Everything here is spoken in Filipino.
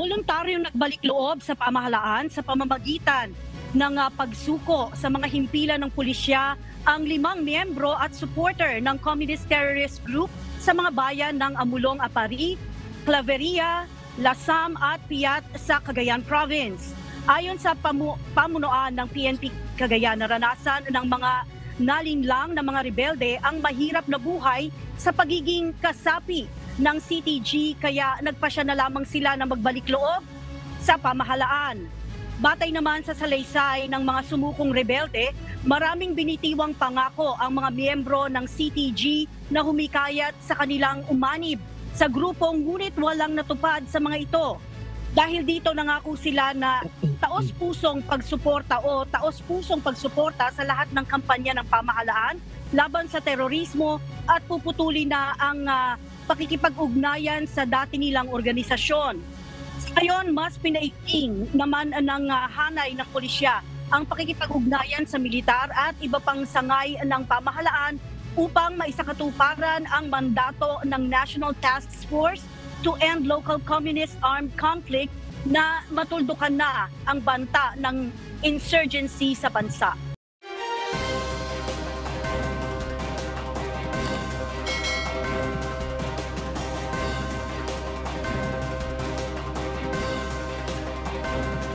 Voluntaryong nagbalik loob sa pamahalaan sa pamamagitan ng pagsuko sa mga himpilan ng pulisya ang 5 miyembro at supporter ng Communist Terrorist Group sa mga bayan ng Amulong Apari, Claveria, Lasam at Piat sa Cagayan Province. Ayon sa pamunuan ng PNP Cagayan, naranasan ng mga nalinlang na mga rebelde ang mahirap na buhay sa pagiging kasapi ng CTG, kaya nagpasya na lamang sila na magbalik loob sa pamahalaan. Batay naman sa salaysay ng mga sumukong rebelde, maraming binitiwang pangako ang mga miyembro ng CTG na humikayat sa kanilang umanib sa grupong, ngunit walang natupad sa mga ito. Dahil dito nangako sila na taos-pusong pagsuporta sa lahat ng kampanya ng pamahalaan laban sa terorismo at puputulin na ang pakikipag-ugnayan sa dati nilang organisasyon. Ngayon, mas pinaigting naman ng hanay ng pulisya ang pakikipag-ugnayan sa militar at iba pang sangay ng pamahalaan upang maisakatuparan ang mandato ng National Task Force to End Local Communist Armed Conflict na matuldukan na ang banta ng insurgency sa bansa.